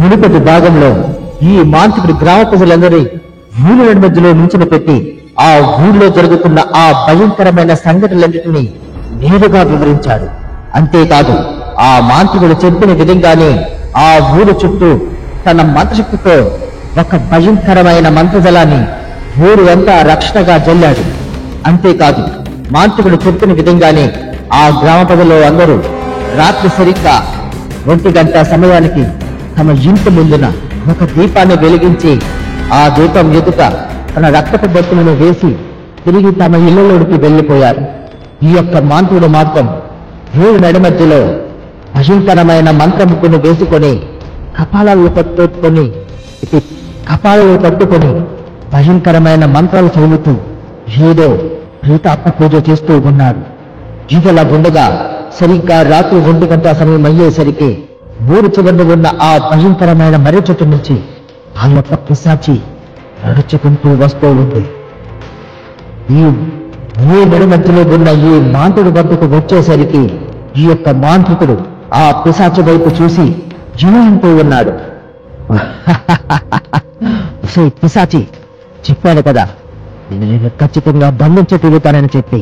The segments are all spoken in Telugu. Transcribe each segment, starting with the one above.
మునుపటి భాగంలో ఈ మాంత్రికుడు గ్రామ ప్రజలందరి ఊళ్ళ మధ్యలో నుంచుని పెట్టి ఆ ఊళ్ళో జరుగుతున్న ఆ భయంకరమైన సంఘటనలన్నింటినీ నేరుగా వివరించాడు. అంతేకాదు ఆ మాంత్రికుడు చెప్పిన విధంగానే ఆ ఊరు చుట్టూ తన మంత్రశక్తితో ఒక భయంకరమైన మంత్రజలాన్ని ఊరు అంతా రక్షణగా జల్లాడు. అంతేకాదు మాంత్రికుడు చెప్పిన విధంగానే ఆ గ్రామ ప్రజలు అందరూ రాత్రి సరిగ్గా 1 గంట సమయానికి తమ ఇంటి ముందున ఒక దీపాన్ని వెలిగించి ఆ దీపం ఎదుట తన రక్తపు బొట్టులను వేసి తిరిగి తమ ఇళ్లలోకి వెళ్లిపోయారు. ఈ యొక్క మాంత్రుడు మాత్రం ఊరి నడి మధ్యలో భయంకరమైన మంత్రముక్కును వేసుకొని కపాలాలు పట్టుకొని భయంకరమైన మంత్రాలు చదువుతూ ఏదో ప్రేతాత్మ పూజ చేస్తూ ఉన్నాడు. ఇదిలా ఉండగా సరిగ్గా రాత్రి 1 గంట సమయం అయ్యేసరికి ఊరు చివరిన ఉన్న ఆ భయంకరమైన మర్రి చెట్టు నుంచి ఆ యొక్క పిశాచి నడుచుకుంటూ వస్తూ ఉంది. ఈ నడి మధ్యలో ఉన్న ఈ మాంత్రుడు వద్దకు వచ్చేసరికి ఈ యొక్క మాంత్రికుడు ఆ పిశాచి వైపు చూసి ఇలా అంటూ ఉన్నాడు, పిశాచి, చెప్పాను కదా నేను ఖచ్చితంగా బంధించి తిరుగుతానని చెప్పి.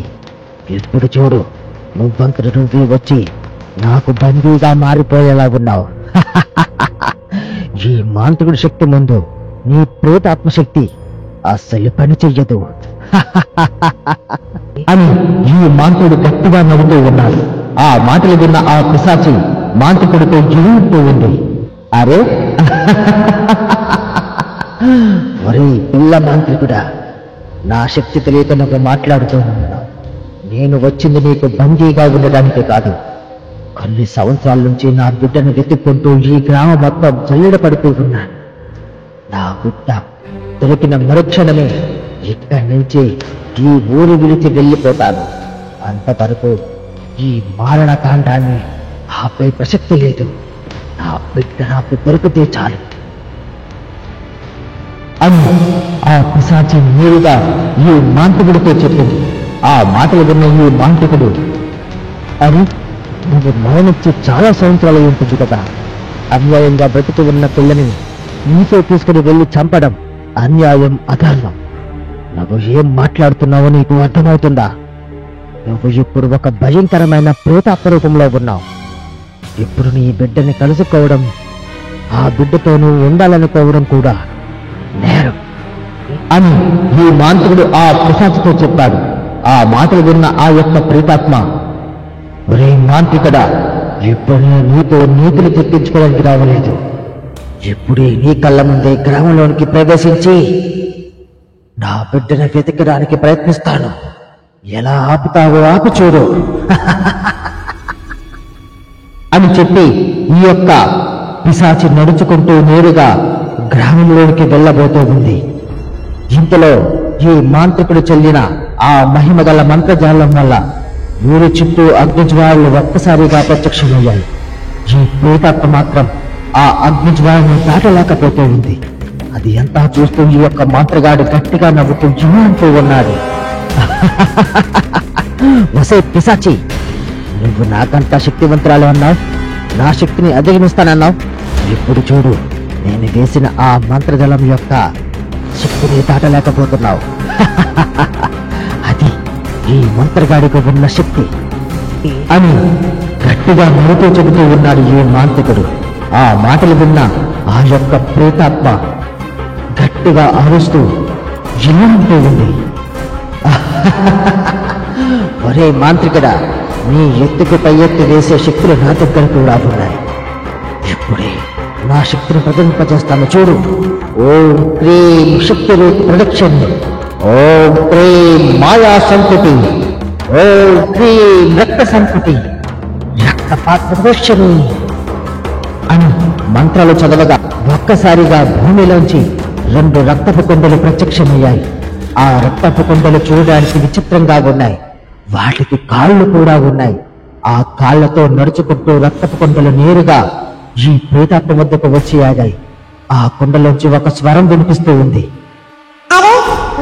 ఇప్పుడు చూడు, నువ్వంతటి నువ్వే వచ్చి నాకు బందీగా మారిపోయేలా ఉన్నావు. ఈ మాంత్రికుడి శక్తి ముందు నీ ప్రేతాత్మశక్తి అస్సలు పని చెయ్యదు అని ఈ మాంత్రుడు గట్టిగా నవ్వుతూ ఉన్నాడు. ఆ మాటలు విన్న ఆ పిశాచి మాంత్రికుడితో గిలుతూ ఉంది. అరే ఒరే పిల్ల మాంత్రికుడా, నా శక్తి తెలియక నాకు మాట్లాడుతూ ఉన్నాను. నేను వచ్చింది నీకు బందీగా ఉండడానికి కాదు. కొన్ని సంవత్సరాల నుంచి నా బిడ్డను వెతుక్కుంటూ ఈ గ్రామం మొత్తం జల్లెడ పడుతూ ఉన్నాను. నా బిడ్డ దొరికిన మరుక్షణమే ఇక్కడి నుంచి ఈ ఊరు విడిచి వెళ్ళిపోతాను. అంతవరకు ఈ మారణకాండాన్ని ఆపే ప్రసక్తి లేదు. నా బిడ్డ నాకు దొరికితే చాలు అని ఆ పిశాచి నేరుగా ఈ మాంత్రికుడితో చెప్పింది. ఆ మాటలు విన్న ఈ మాంత్రికుడు, అని నువ్వు మరణించి చాలా సంవత్సరాలు ఉంటుంది కదా, అన్యాయంగా బ్రతుకు ఉన్న పిల్లని నీతో తీసుకుని వెళ్ళి చంపడం అన్యాయం, అధర్మం. నువ్వు ఏం మాట్లాడుతున్నావో నీకు అర్థమవుతుందా? నువ్వు ఇప్పుడు ఒక భయంకరమైన ప్రేతాత్మ రూపంలో ఉన్నావు. ఇప్పుడు నీ బిడ్డని కలుసుకోవడం, ఆ బిడ్డతో నువ్వు ఉండాలనుకోవడం కూడా నేరం అని ఈ మాంత్రికుడు ఆ పిశాచితో చెప్పాడు. ఆ మాటలు విన్న ఆ యొక్క ప్రేతాత్మ, ఒరే మాంత్రికుడా, ఇప్పుడు నేను నీతో నీతిని తెప్పించుకోవడానికి రావలేదు. ఇప్పుడే నీ కళ్ళ ముందే గ్రామంలోనికి ప్రవేశించి నా బిడ్డను వెతకడానికి ప్రయత్నిస్తాను. ఎలా ఆపుతావో ఆపు చూడు అని చెప్పి ఈ యొక్క పిశాచి నడుచుకుంటూ నేరుగా గ్రామంలోనికి వెళ్ళబోతూ ఉంది. ఇంతలో ఈ మాంత్రికుడు చెల్లిన ఆ మహిమగల మంత్రజాలం వల్ల ఊరి చుట్టూ అగ్నిజ్వాలలు ఒక్కసారిగా ప్రత్యక్షమయ్యాయి. ఈ ప్రేతాత్మ మాత్రం ఆ అగ్నిజ్వాలను దాటలేకపోతూ ఉంది. అది అంతా చూస్తూ ఈ యొక్క మంత్రగాడు గట్టిగా నవ్వుతూ అంటూ ఉన్నాడు, వసే పిశాచి, నువ్వు నాకంతా శక్తివంతురాలు అన్నావు, నా శక్తిని అధిగమిస్తానన్నావు. ఇప్పుడు చూడు, నేను వేసిన ఆ మంత్రజలం యొక్క శక్తిని దాటలేకపోతున్నావు. అది ఈ మంత్రగాడికి ఉన్న శక్తి అని గట్టిగా నవ్వుతూ చెబుతూ ఉన్నాడు ఈ మాంత్రికుడు. ఆ మాటలు విన్న ఆ యొక్క ప్రేతాత్మ గట్టిగా అరుస్తూ ఇలా అంటూ ఉంది, ఒరే మాంత్రికుడా, నీ ఎత్తుకు పై ఎత్తు వేసే శక్తులు నా దగ్గర కూడా ఉన్నాయి. ఇప్పుడే నా శక్తిని ప్రదర్శింపజేస్తాను చూడు. ఓం క్రీం శక్తి రూప్ ప్రొడక్షన్, ఓం క్రీం మాయా సంకుటి, ఓం క్రీం రక్త సంకుటి, రక్తపాత ప్రదర్శని అని మంత్రాలు చదవగా ఒక్కసారిగా భూమిలోంచి 2 రక్తపు కొండలు ప్రత్యక్షమయ్యాయి. ఆ రక్తపు కొండలు చూడడానికి విచిత్రంగా ఉన్నాయి. వాటికి కాళ్ళు కూడా ఉన్నాయి. ఆ కాళ్లతో నడుచుకుంటూ రక్తపు కొండలు నేరుగా ఈ ప్రేతాత్మ వద్దకు వచ్చి ఆగాయి. ఆ కొండలోంచి ఒక స్వరం వినిపిస్తూ ఉంది, అరే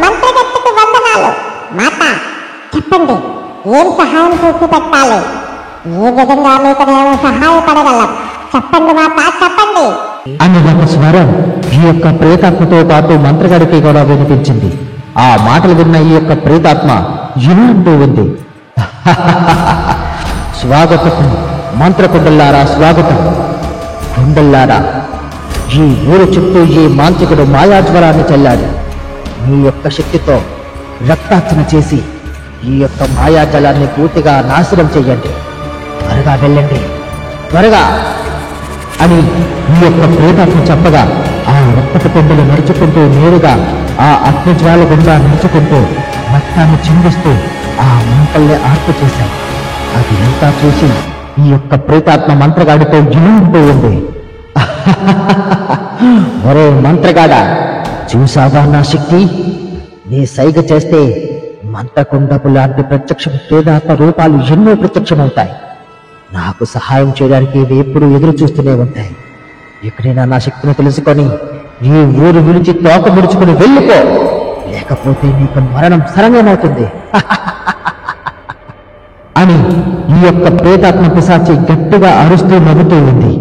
మంత్రగత్తెకు వందనాలు మాత, చెప్పండి ఏం సహాయం చేసి పెట్టాలి? ఏ విధంగా మీకు మేము సహాయపడగలం? చెప్పండి మాత, చెప్పండి. అని ఒక స్వరం ఈ యొక్క ప్రేతాత్మతో పాటు మంత్రగాడికి కూడా వినిపించింది. ఆ మాటలు విన్న ఈ యొక్క ప్రేతాత్మ ఇలా అంటూ ఉంది, స్వాగతం మంత్రకుండల్లారా, స్వాగతం కుండల్లారా. ఈ ఊరు చుట్టూ ఈ మాంత్రికుడు మాయాజ్వరాన్ని చల్లాడు. మీ యొక్క శక్తితో రక్తార్చన చేసి ఈ యొక్క మాయాజలాన్ని పూర్తిగా నాశనం చెయ్యండి. త్వరగా వెళ్ళండి, త్వరగా అని ఈ యొక్క ప్రేతాత్మ చెప్పగా ఆ రక్తపు కొండలు నడుచుకుంటూ నేరుగా ఆ అగ్నిజ్వాల గుండా నడుచుకుంటూ రక్తాన్ని చిందిస్తూ ఆ మంటల్ని ఆర్పు చేశాయి. అది అంతా చూసి ఈ యొక్క ప్రేతాత్మ మంత్రగాడితో ఇలా అంటూ ఉంది, ఒరే మంత్రగాడా, చూసావా నా శక్తి? నీ సైగ చేస్తే మంత్రకుండపు లాంటి ప్రత్యక్ష ప్రేతాత్మ రూపాలు ఎన్నో ప్రత్యక్షమవుతాయి. నాకు సహాయం చేయడానికి ఇవి ఎప్పుడు ఎదురు చూస్తూనే ఉంటాయి. ఎక్కడైనా నా శక్తిని తెలుసుకొని ఈ ఊరు విడిచి తోక ముడుచుకుని వెళ్ళిపో, లేకపోతే నీకు మరణం సరళమవుతుంది అని ఈ యొక్క ప్రేతాత్మ పిశాచి గట్టిగా అరుస్తూ నవ్వుతూ ఉంది.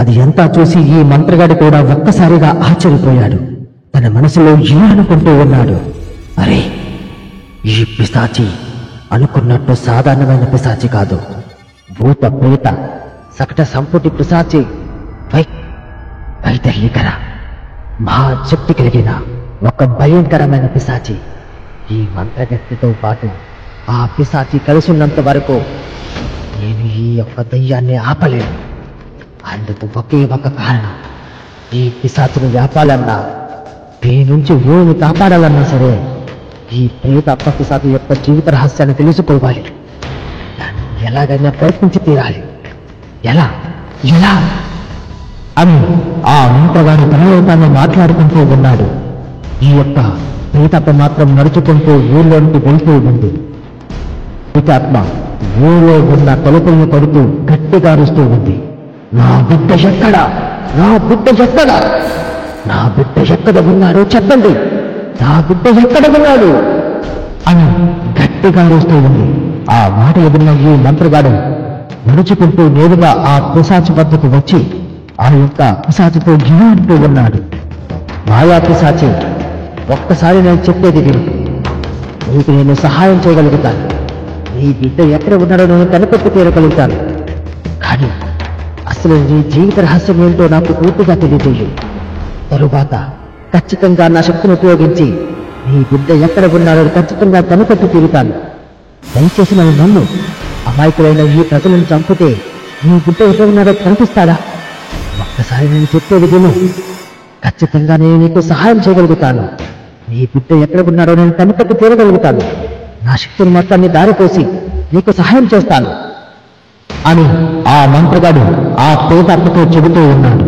అది అంతా చూసి ఈ మంత్రగాడి కూడా ఒక్కసారిగా ఆశ్చర్యపోయాడు. తన మనసులో ఇలా అనుకుంటూ ఉన్నాడు, అరే ఈ పిశాచి అనుకున్నట్టు సాధారణమైన పిశాచి కాదు, భూత ప్రేత సకట సంపుటి పిశాచి, వైతల్లికర మహాశక్తి కలిగిన ఒక భయంకరమైన పిశాచి. ఈ మంత్రగత్తితో పాటు ఆ పిశాచి కలిసి ఉన్నంత వరకు నేను ఈ యొక్క దయ్యాన్ని ఆపలేను. అందుకు ఒకే ఒక కారణం, ఈ పిశాచిని వ్యాపాలన్నా దీని నుంచి ఊరిని కాపాడాలన్నా సరే ఈ ప్రేతాత్మ పిశాచి యొక్క జీవిత రహస్యాన్ని తెలుసుకోవాలి. దాన్ని ఎలాగైనా ప్రయత్నించి తీరాలి. ఎలా ఎలా అని ఆ మంత్రగాడు తనలో తాను మాట్లాడుకుంటూ ఉన్నాడు. ఈ యొక్క ప్రేతాత్మ మాత్రం నడుచుకుంటూ ఊళ్ళోనికి వెళ్తూ ఉంది. ప్రేతాత్మ ఊళ్ళో ఉన్న తలుపులను కొడుతూ గట్టిగా అరుస్తూ ఉంది, నా బిడ్డ ఎక్కడ, నా బిడ్డ ఎక్కడ, నా బిడ్డ ఎక్కడ ఉన్నాడు చెప్పండి, నా బిడ్డ ఎక్కడ ఉన్నాడు అని గట్టిగా అరుస్తూ ఉంది. ఆ మాట ఎదురున్న ఈ మంత్రగాడు నడుచుకుంటూ నేరుగా ఆ పిశాచి వద్దకు వచ్చి ఆ యొక్క పిశాచితో గిల్లుంటూ ఉన్నాడు. మాయా పిశాచి, ఒక్కసారి నేను చెప్పేది విను. నీకు నేను సహాయం చేయగలుగుతాను. నీ బిడ్డ ఎక్కడ ఉన్నాడో నేను కనిపెట్టి తీరగలుగుతాను. కానీ అసలు నీ జీవిత రహస్యం ఏంటో నాకు పూర్తిగా తెలియజేయు. తరువాత ఖచ్చితంగా నా శక్తిని ఉపయోగించి నీ బిడ్డ ఎక్కడ ఉన్నాడో ఖచ్చితంగా కనిపెట్టి తీరుతాను. దయచేసి నన్ను నన్ను అమాయకులైన ఈ ప్రజలను చంపితే నీ బిడ్డ ఎక్కడ ఉన్నాడో కనిపిస్తాడా? ఒక్కసారి నేను చెప్పేది విను. ఖచ్చితంగా నేను నీకు సహాయం చేయగలుగుతాను. నీ బిడ్డ ఎక్కడ ఉన్నాడో నేను కనిపెట్టి తీరగలుగుతాను. నా శక్తిని మొత్తాన్ని దారిపోసి నీకు సహాయం చేస్తాను అని ఆ మంత్రగాడు ఆ ప్రేతాత్మతో చెబుతూ ఉన్నాడు.